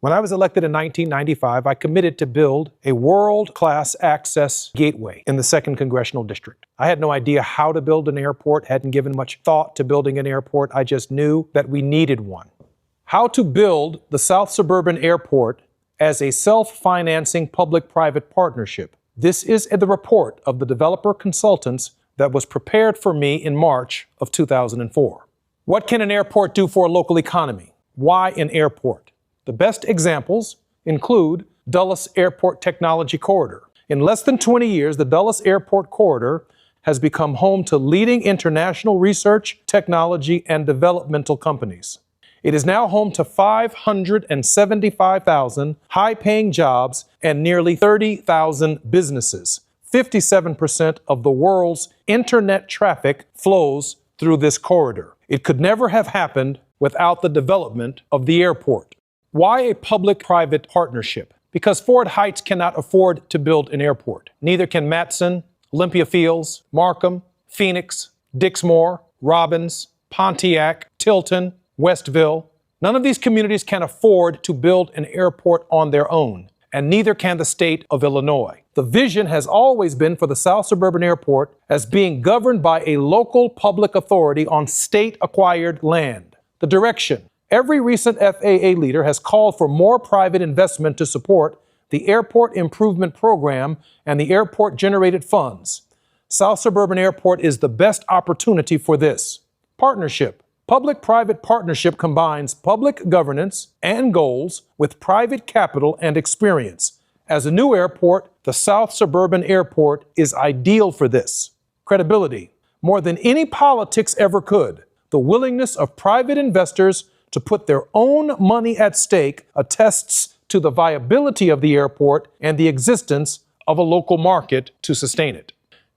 When I was elected in 1995, I committed to build a world-class access gateway in the 2nd Congressional District. I had no idea how to build an airport, hadn't given much thought to building an airport. I just knew that we needed one. How to build the South Suburban Airport as a self-financing public-private partnership. This is the report of the developer consultants that was prepared for me in March of 2004. What can an airport do for a local economy? Why an airport? The best examples include Dulles Airport Technology Corridor. In less than 20 years, the Dulles Airport Corridor has become home to leading international research, technology, and developmental companies. It is now home to 575,000 high-paying jobs and nearly 30,000 businesses. 57% of the world's internet traffic flows through this corridor. It could never have happened without the development of the airport. Why a public-private partnership? Because Ford Heights cannot afford to build an airport. Neither can Matson, Olympia Fields, Markham, Phoenix, Dixmoor, Robbins, Pontiac, Tilton, Westville. None of these communities can afford to build an airport on their own, and neither can the state of Illinois. The vision has always been for the South Suburban Airport as being governed by a local public authority on state-acquired land. The direction. Every recent FAA leader has called for more private investment to support the Airport Improvement Program and the airport-generated funds. South Suburban Airport is the best opportunity for this. Partnership. Public-private partnership combines public governance and goals with private capital and experience. As a new airport, the South Suburban Airport is ideal for this. Credibility. More than any politics ever could, the willingness of private investors to put their own money at stake attests to the viability of the airport and the existence of a local market to sustain it.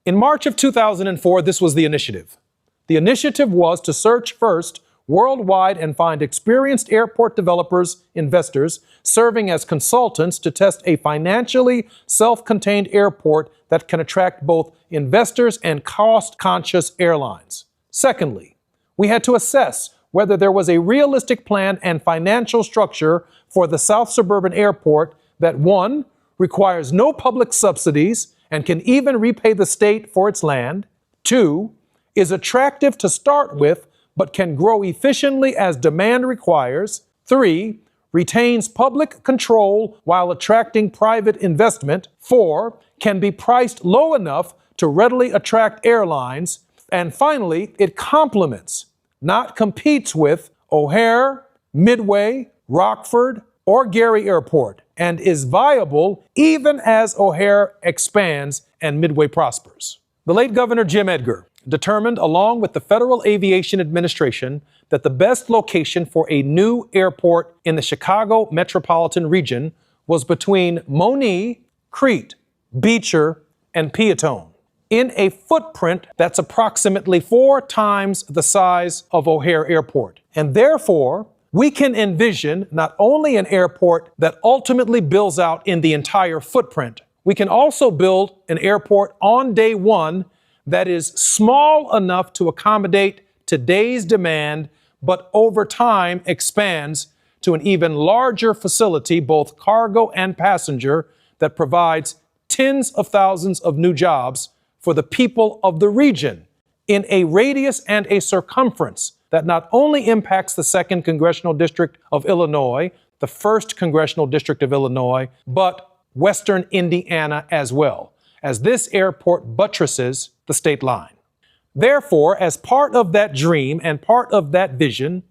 In March of 2004, this was the initiative. The initiative was to search first worldwide and find experienced airport developers, investors, serving as consultants to test a financially self-contained airport that can attract both investors and cost-conscious airlines. Secondly, we had to assess whether there was a realistic plan and financial structure for the South Suburban Airport that, one, requires no public subsidies and can even repay the state for its land, two, is attractive to start with but can grow efficiently as demand requires, three, retains public control while attracting private investment, four, can be priced low enough to readily attract airlines, and finally, it complements, not competes with, O'Hare, Midway, Rockford, or Gary Airport, and is viable even as O'Hare expands and Midway prospers. The late Governor Jim Edgar determined, along with the Federal Aviation Administration, that the best location for a new airport in the Chicago metropolitan region was between Moni, Crete, Beecher, and Peatone, in a footprint that's approximately 4 times the size of O'Hare Airport. And therefore, we can envision not only an airport that ultimately builds out in the entire footprint, we can also build an airport on day one that is small enough to accommodate today's demand, but over time expands to an even larger facility, both cargo and passenger, that provides tens of thousands of new jobs for the people of the region in a radius and a circumference that not only impacts the 2nd Congressional District of Illinois, the 1st Congressional District of Illinois, but Western Indiana as well, as this airport buttresses the state line. Therefore, as part of that dream and part of that vision,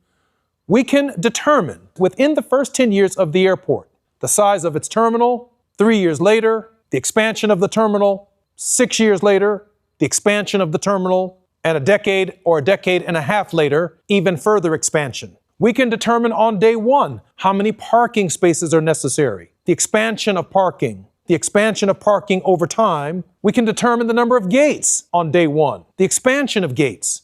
we can determine within the first 10 years of the airport the size of its terminal, 3 years later, the expansion of the terminal, 6 years later, the expansion of the terminal, and a decade or a decade and a half later, even further expansion. We can determine on day one how many parking spaces are necessary, the expansion of parking, the expansion of parking over time. We can determine the number of gates on day one, the expansion of gates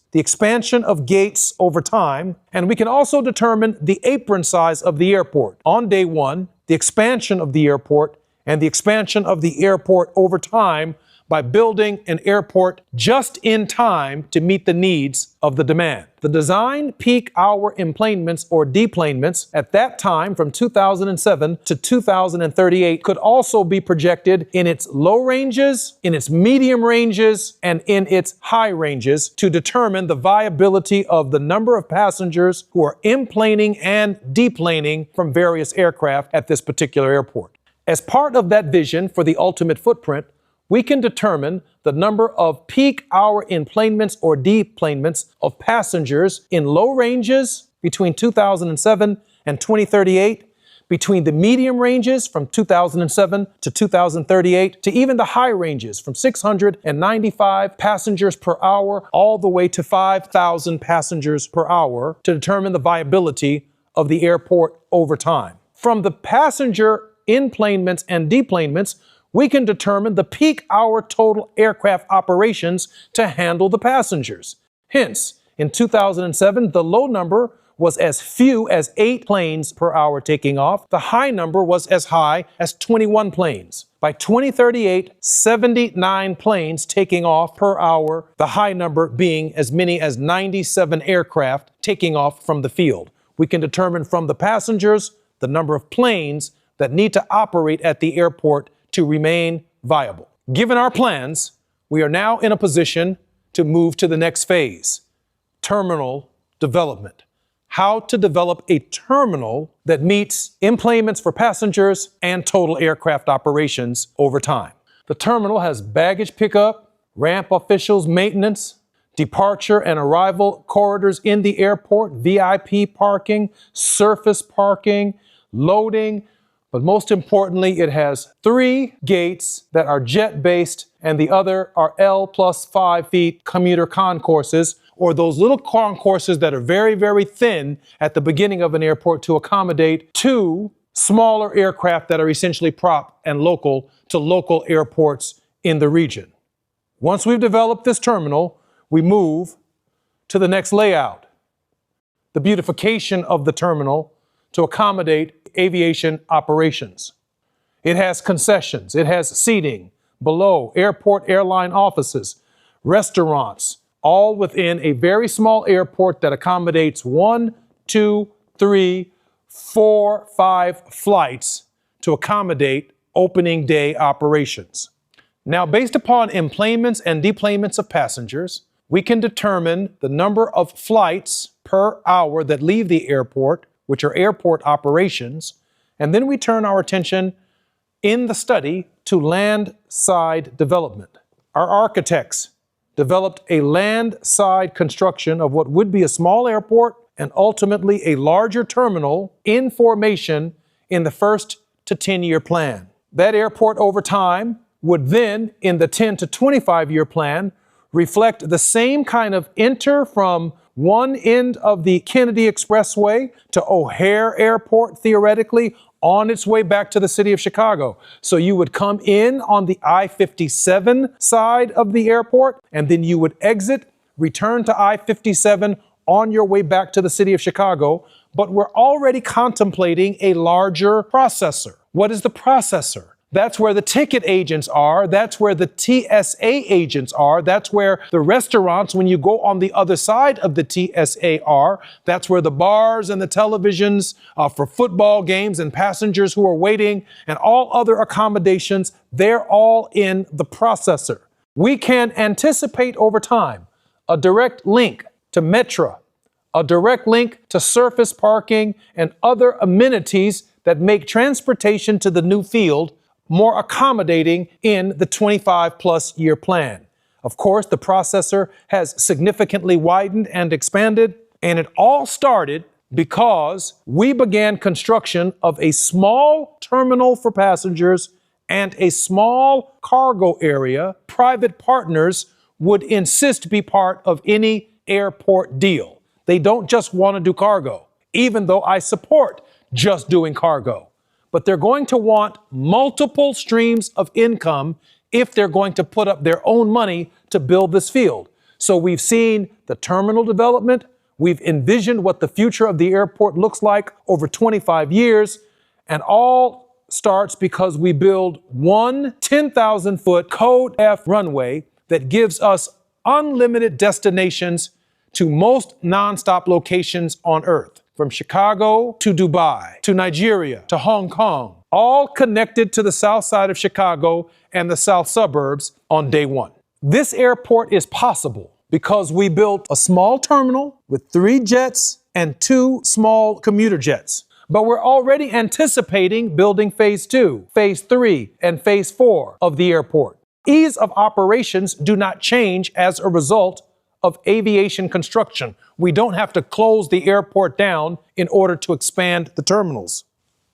over time, and we can also determine the apron size of the airport on day one, the expansion of the airport, and the expansion of the airport over time by building an airport just in time to meet the needs of the demand. The design peak hour enplanements or deplanements at that time from 2007 to 2038 could also be projected in its low ranges, in its medium ranges, and in its high ranges to determine the viability of the number of passengers who are enplaning and deplaning from various aircraft at this particular airport. As part of that vision for the ultimate footprint, we can determine the number of peak hour enplanements or deplanements of passengers in low ranges between 2007 and 2038, between the medium ranges from 2007 to 2038, to even the high ranges from 695 passengers per hour all the way to 5,000 passengers per hour to determine the viability of the airport over time. From the passenger enplanements and deplanements, we can determine the peak hour total aircraft operations to handle the passengers. Hence, in 2007, the low number was as few as 8 planes per hour taking off. The high number was as high as 21 planes. By 2038, 79 planes taking off per hour, the high number being as many as 97 aircraft taking off from the field. We can determine from the passengers the number of planes that need to operate at the airport to remain viable. Given our plans, we are now in a position to move to the next phase, terminal development. How to develop a terminal that meets enplanements for passengers and total aircraft operations over time. The terminal has baggage pickup, ramp officials maintenance, departure and arrival corridors in the airport, VIP parking, surface parking, loading, but most importantly, it has 3 gates that are jet-based and the other are L+5 feet commuter concourses, or those little concourses that are very, very thin at the beginning of an airport to accommodate 2 smaller aircraft that are essentially prop and local to local airports in the region. Once we've developed this terminal, we move to the next layout, the beautification of the terminal to accommodate aviation operations. It has concessions, it has seating below, airport airline offices, restaurants, all within a very small airport that accommodates 1, 2, 3, 4, 5 flights to accommodate opening day operations. Now, based upon enplanements and deplanements of passengers, we can determine the number of flights per hour that leave the airport, which are airport operations, and then we turn our attention in the study to land-side development. Our architects developed a land-side construction of what would be a small airport and ultimately a larger terminal in formation in the first to 10-year plan. That airport over time would then, in the 10 to 25-year plan, reflect the same kind of enter from one end of the Kennedy Expressway to O'Hare Airport, theoretically, on its way back to the city of Chicago. So you would come in on the I-57 side of the airport, and then you would exit, return to I-57 on your way back to the city of Chicago. But we're already contemplating a larger processor. What is the processor? That's where the ticket agents are. That's where the TSA agents are. That's where the restaurants, when you go on the other side of the TSA, are. That's where the bars and the televisions for football games and passengers who are waiting and all other accommodations, they're all in the processor. We can anticipate over time a direct link to Metra, a direct link to surface parking and other amenities that make transportation to the new field more accommodating in the 25-plus year plan. Of course, the processor has significantly widened and expanded, and it all started because we began construction of a small terminal for passengers and a small cargo area private partners would insist be part of any airport deal. They don't just want to do cargo, even though I support just doing cargo. But they're going to want multiple streams of income if they're going to put up their own money to build this field. So we've seen the terminal development. We've envisioned what the future of the airport looks like over 25 years. And all starts because we build one 10,000-foot Code F runway that gives us unlimited destinations to most nonstop locations on Earth, from Chicago to Dubai, to Nigeria, to Hong Kong, all connected to the south side of Chicago and the south suburbs on day one. This airport is possible because we built a small terminal with 3 jets and 2 small commuter jets. But we're already anticipating building phase 2, phase 3, and phase 4 of the airport. Ease of operations do not change as a result of aviation construction. We don't have to close the airport down in order to expand the terminals.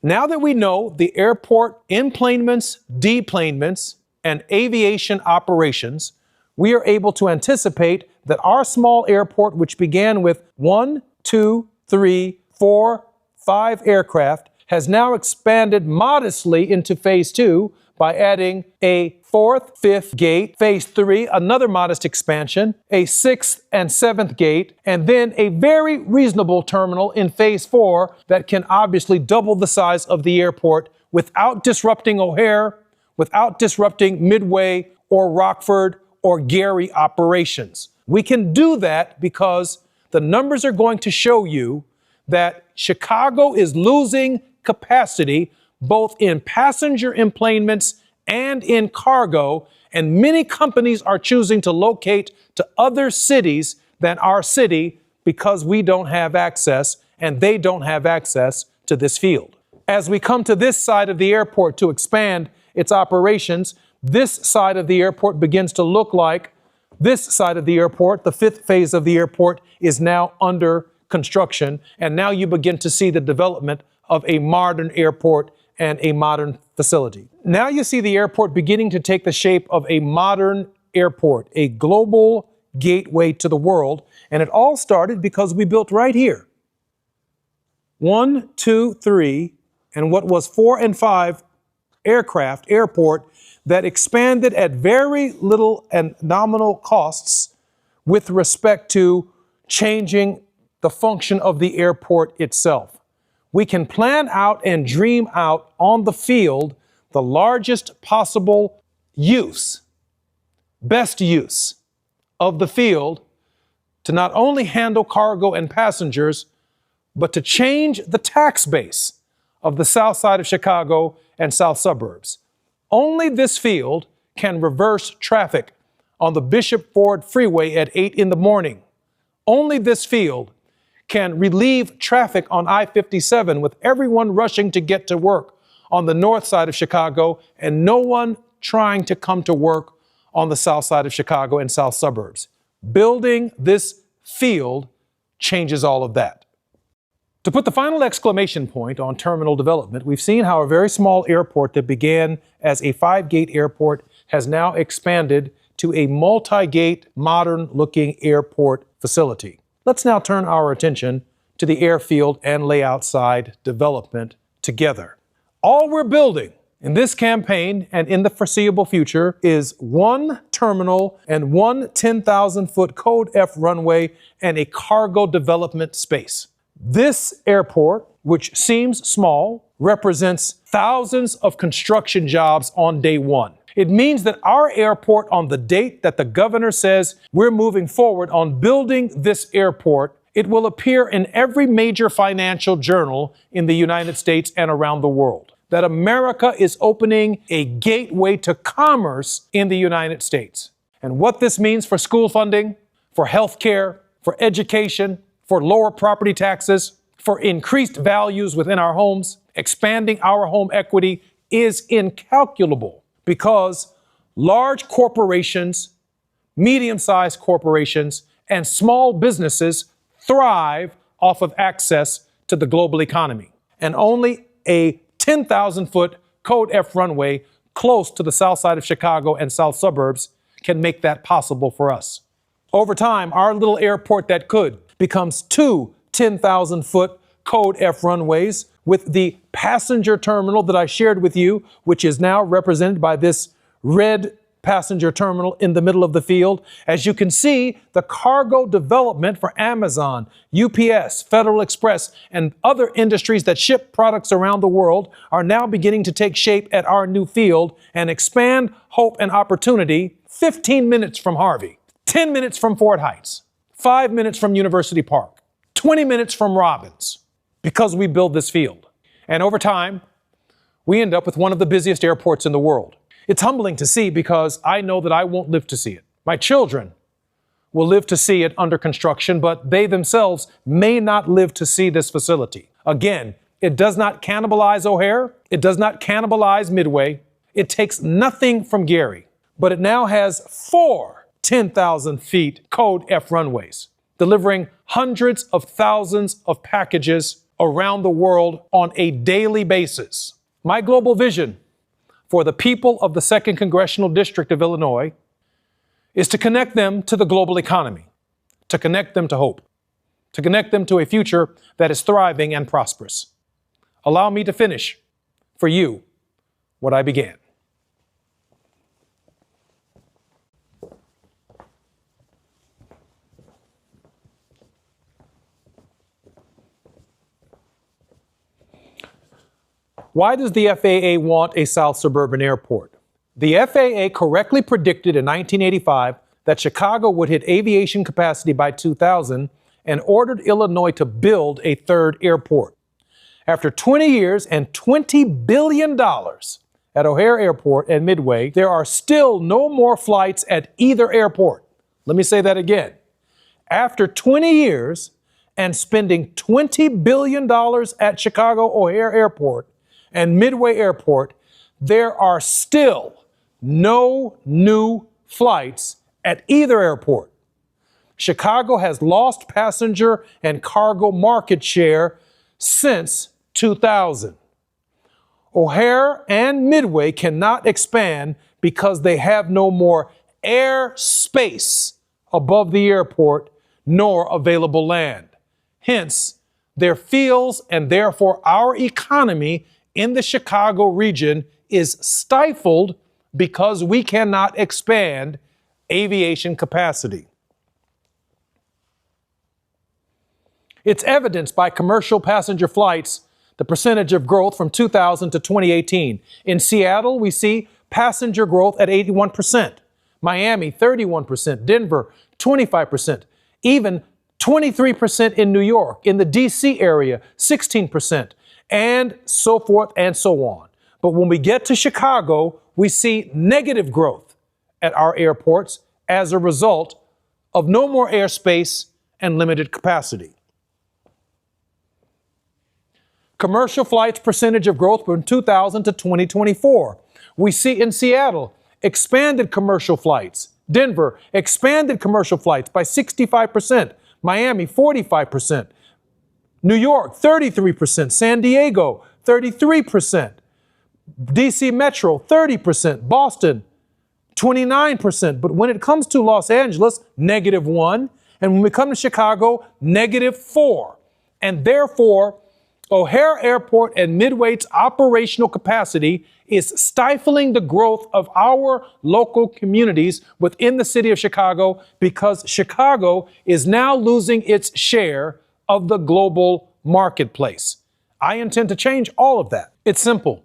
Now that we know the airport enplanements, deplanements, and aviation operations, we are able to anticipate that our small airport, which began with 1, 2, 3, 4, 5 aircraft, has now expanded modestly into phase 2 by adding a 4th, 5th gate, phase 3, another modest expansion, a 6th and 7th gate, and then a very reasonable terminal in phase 4 that can obviously double the size of the airport without disrupting O'Hare, without disrupting Midway or Rockford or Gary operations. We can do that because the numbers are going to show you that Chicago is losing capacity both in passenger enplanements and in cargo, and many companies are choosing to locate to other cities than our city because we don't have access and they don't have access to this field. As we come to this side of the airport to expand its operations, this side of the airport begins to look like this side of the airport. The 5th phase of the airport is now under construction, and now you begin to see the development of a modern airport and a modern facility. Now you see the airport beginning to take the shape of a modern airport, a global gateway to the world, and it all started because we built right here 1, 2, 3, and what was 4 and 5 aircraft airport that expanded at very little and nominal costs with respect to changing the function of the airport itself. We can plan out and dream out on the field the largest possible use, best use of the field to not only handle cargo and passengers, but to change the tax base of the south side of Chicago and south suburbs. Only this field can reverse traffic on the Bishop Ford Freeway at 8 in the morning. Only this field can relieve traffic on I-57 with everyone rushing to get to work on the north side of Chicago and no one trying to come to work on the south side of Chicago and south suburbs. Building this field changes all of that. To put the final exclamation point on terminal development, we've seen how a very small airport that began as a 5-gate airport has now expanded to a multi-gate, modern-looking airport facility. Let's now turn our attention to the airfield and layout side development together. All we're building in this campaign and in the foreseeable future is one terminal and one 10,000-foot Code F runway and a cargo development space. This airport, which seems small, represents thousands of construction jobs on day one. It means that our airport, on the date that the governor says we're moving forward on building this airport, it will appear in every major financial journal in the United States and around the world that America is opening a gateway to commerce in the United States. And what this means for school funding, for health care, for education, for lower property taxes, for increased values within our homes, expanding our home equity is incalculable because large corporations, medium-sized corporations, and small businesses thrive off of access to the global economy. And only a 10,000-foot Code F runway close to the south side of Chicago and south suburbs can make that possible for us. Over time, our little airport that could becomes 2 10,000-foot Code F runways with the passenger terminal that I shared with you, which is now represented by this red passenger terminal in the middle of the field. As you can see, the cargo development for Amazon, UPS, Federal Express, and other industries that ship products around the world are now beginning to take shape at our new field and expand hope and opportunity 15 minutes from Harvey, 10 minutes from Fort Heights, 5 minutes from University Park, 20 minutes from Robbins, because we build this field. And over time, we end up with one of the busiest airports in the world. It's humbling to see because I know that I won't live to see it. My children will live to see it under construction, but they themselves may not live to see this facility. Again, it does not cannibalize O'Hare. It does not cannibalize Midway. It takes nothing from Gary, but it now has 4 10,000 feet Code F runways, delivering hundreds of thousands of packages around the world on a daily basis. My global vision for the people of the 2nd Congressional District of Illinois is to connect them to the global economy, to connect them to hope, to connect them to a future that is thriving and prosperous. Allow me to finish for you what I began. Why does the FAA want a South Suburban airport? The FAA correctly predicted in 1985 that Chicago would hit aviation capacity by 2000 and ordered Illinois to build a 3rd airport. After 20 years and $20 billion at O'Hare Airport and Midway, there are still no more flights at either airport. Let me say that again. After 20 years and spending $20 billion at Chicago O'Hare Airport and Midway Airport, there are still no new flights at either airport. Chicago has lost passenger and cargo market share since 2000. O'Hare and Midway cannot expand because they have no more air space above the airport nor available land. Hence, their fields and therefore our economy in the Chicago region is stifled because we cannot expand aviation capacity. It's evidenced by commercial passenger flights, the percentage of growth from 2000 to 2018. In Seattle, we see passenger growth at 81%, Miami 31%, Denver 25%, even 23% in New York, in the DC area 16%, and so forth and so on. But when we get to Chicago, we see negative growth at our airports as a result of no more airspace and limited capacity. Commercial flights percentage of growth from 2000 to 2024. We see in Seattle expanded commercial flights. Denver expanded commercial flights by 65%. Miami 45%. New York 33%. San Diego 33%. DC Metro 30%. Boston 29%. But when it comes to Los Angeles, -1. And when we come to Chicago, -4. And therefore, O'Hare Airport and Midway's operational capacity is stifling the growth of our local communities within the city of Chicago because Chicago is now losing its share of the global marketplace. I intend to change all of that. It's simple.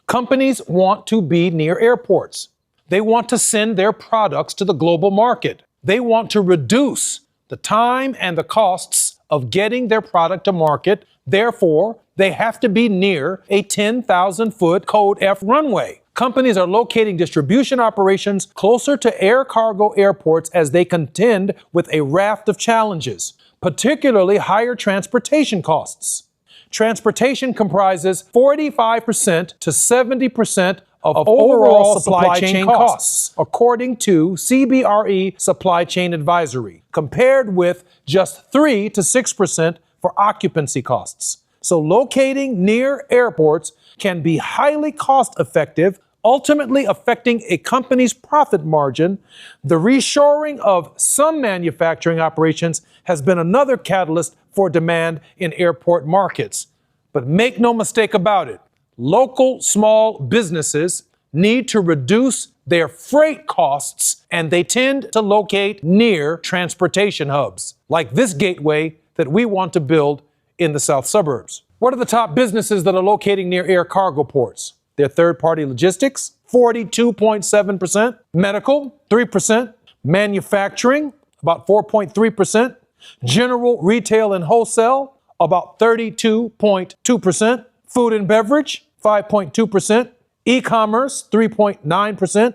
Companies want to be near airports. They want to send their products to the global market. They want to reduce the time and the costs of getting their product to market. Therefore, they have to be near a 10,000-foot Code F runway. Companies are locating distribution operations closer to air cargo airports as they contend with a raft of challenges, particularly higher transportation costs. Transportation comprises 45% to 70% of overall supply chain costs, according to CBRE Supply Chain Advisory, compared with just 3 to 6% for occupancy costs. So locating near airports can be highly cost effective, ultimately affecting a company's profit margin. The reshoring of some manufacturing operations has been another catalyst for demand in airport markets. But make no mistake about it, local small businesses need to reduce their freight costs, and they tend to locate near transportation hubs, like this gateway that we want to build in the south suburbs. What are the top businesses that are locating near air cargo ports? They're third-party logistics, 42.7%, medical, 3%, manufacturing, about 4.3%, general retail and wholesale, about 32.2%, food and beverage, 5.2%, e-commerce, 3.9%,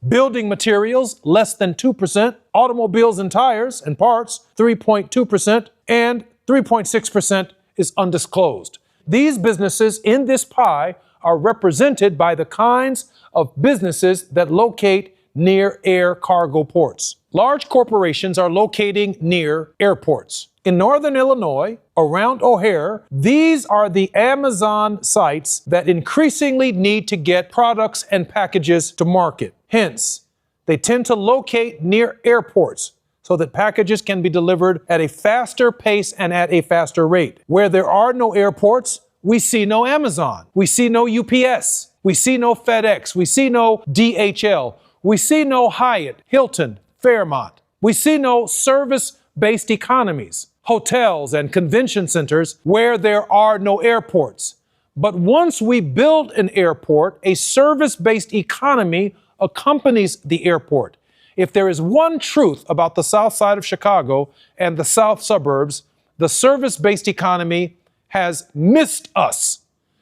building materials, less than 2%, automobiles and tires and parts, 3.2%, and 3.6% is undisclosed. These businesses in this pie are represented by the kinds of businesses that locate near air cargo ports. Large corporations are locating near airports. In northern Illinois, around O'Hare, these are the Amazon sites that increasingly need to get products and packages to market. Hence, they tend to locate near airports so that packages can be delivered at a faster pace and at a faster rate. Where there are no airports, we see no Amazon. We see no UPS. We see no FedEx. We see no DHL. We see no Hyatt, Hilton, Fairmont. We see no service-based economies, hotels and convention centers where there are no airports. But once we build an airport, a service-based economy accompanies the airport. If there is one truth about the south side of Chicago and the south suburbs, the service-based economy has missed us.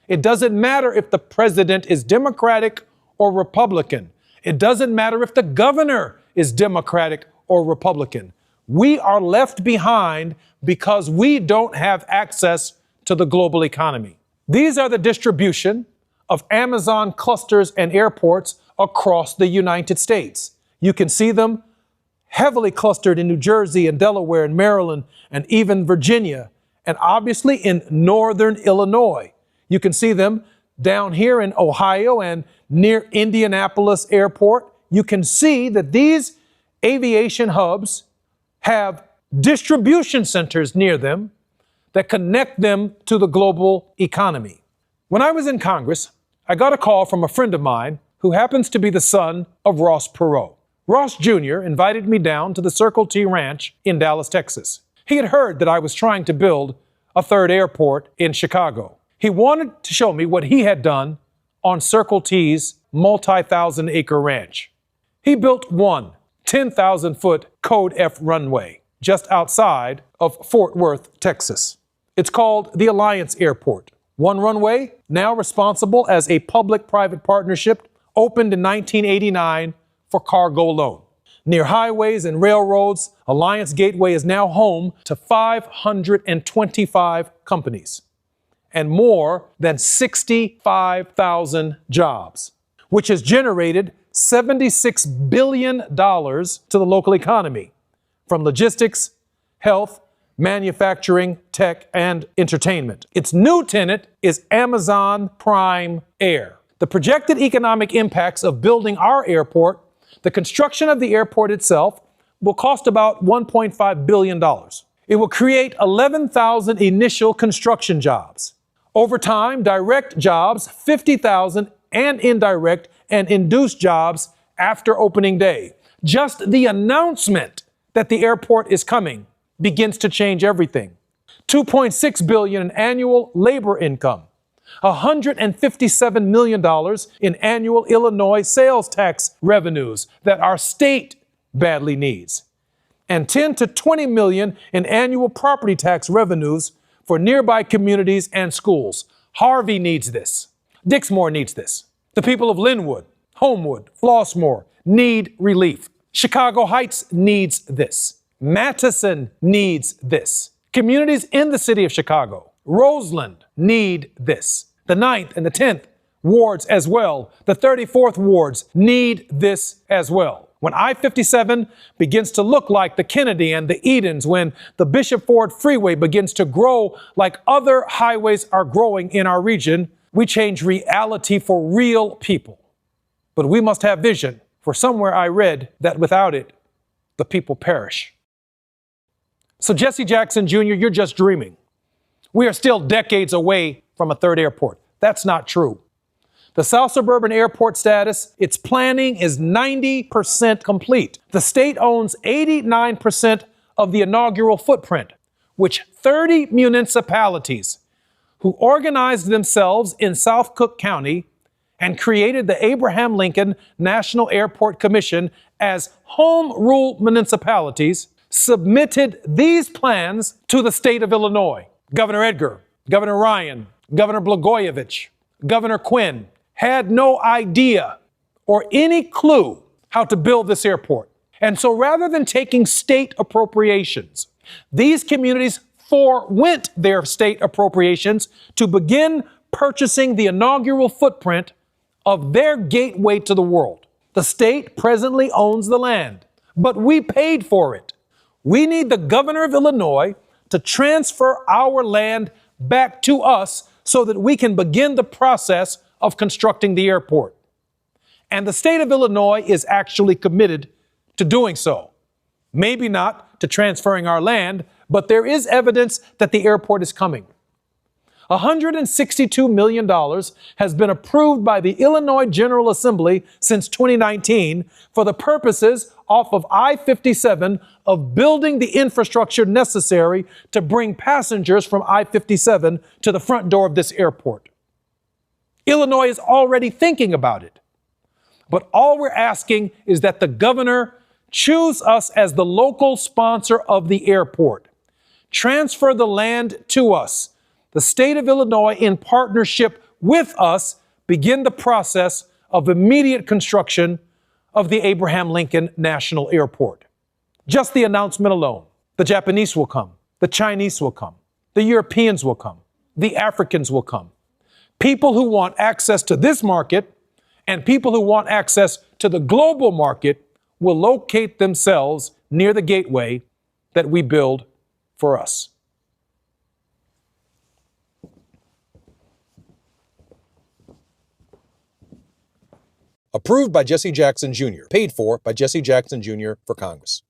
It doesn't matter if the president is Democratic or Republican. It doesn't matter if the governor is Democratic or Republican. We are left behind because we don't have access to the global economy. These are the distribution of Amazon clusters and airports across the United States. You can see them heavily clustered in New Jersey and Delaware and Maryland and even Virginia, and obviously in northern Illinois. You can see them down here in Ohio and near Indianapolis Airport. You can see that these aviation hubs have distribution centers near them that connect them to the global economy. When I was in Congress, I got a call from a friend of mine who happens to be the son of Ross Perot. Ross Jr. invited me down to the Circle T Ranch in Dallas, Texas. He had heard that I was trying to build a third airport in Chicago. He wanted to show me what he had done on Circle T's multi-thousand acre ranch. He built one 10,000-foot Code F runway just outside of Fort Worth, Texas. It's called the Alliance Airport. One runway, now responsible as a public-private partnership, opened in 1989 for cargo alone. Near highways and railroads, Alliance Gateway is now home to 525 companies and more than 65,000 jobs, which has generated $76 billion to the local economy from logistics, health, manufacturing, tech, and entertainment. Its new tenant is Amazon Prime Air. The projected economic impacts of building our airport, the construction of the airport itself, will cost about $1.5 billion. It will create 11,000 initial construction jobs. Over time, direct jobs, 50,000, and indirect and induced jobs after opening day. Just the announcement that the airport is coming begins to change everything. $2.6 billion in annual labor income, $157 million in annual Illinois sales tax revenues that our state badly needs, and $10 to $20 million in annual property tax revenues for nearby communities and schools. Harvey needs this. Dixmoor needs this. The people of Linwood, Homewood, Flossmoor need relief. Chicago Heights needs this. Madison needs this. Communities in the city of Chicago, Roseland, need this. The 9th and the 10th wards as well. The 34th wards need this as well. When I-57 begins to look like the Kennedy and the Edens, when the Bishop Ford Freeway begins to grow like other highways are growing in our region, we change reality for real people. But we must have vision, for somewhere I read that without it, the people perish. So Jesse Jackson Jr., you're just dreaming. We are still decades away from a third airport. That's not true. The South Suburban Airport status, its planning is 90% complete. The state owns 89% of the inaugural footprint, which 30 municipalities who organized themselves in South Cook County and created the Abraham Lincoln National Airport Commission as home rule municipalities submitted these plans to the state of Illinois. Governor Edgar, Governor Ryan, Governor Blagojevich, Governor Quinn had no idea or any clue how to build this airport. And so rather than taking state appropriations, these communities forwent their state appropriations to begin purchasing the inaugural footprint of their gateway to the world. The state presently owns the land, but we paid for it. We need the governor of Illinois to transfer our land back to us so that we can begin the process of constructing the airport. And the state of Illinois is actually committed to doing so. Maybe not to transferring our land, but there is evidence that the airport is coming. $162 million has been approved by the Illinois General Assembly since 2019 for the purposes off of I-57 of building the infrastructure necessary to bring passengers from I-57 to the front door of this airport. Illinois is already thinking about it. But all we're asking is that the governor choose us as the local sponsor of the airport. Transfer the land to us. The state of Illinois, in partnership with us, begin the process of immediate construction of the Abraham Lincoln National Airport. Just the announcement alone. The Japanese will come. The Chinese will come. The Europeans will come. The Africans will come. People who want access to this market and people who want access to the global market will locate themselves near the gateway that we build for us. Approved by Jesse Jackson Jr., paid for by Jesse Jackson Jr. for Congress.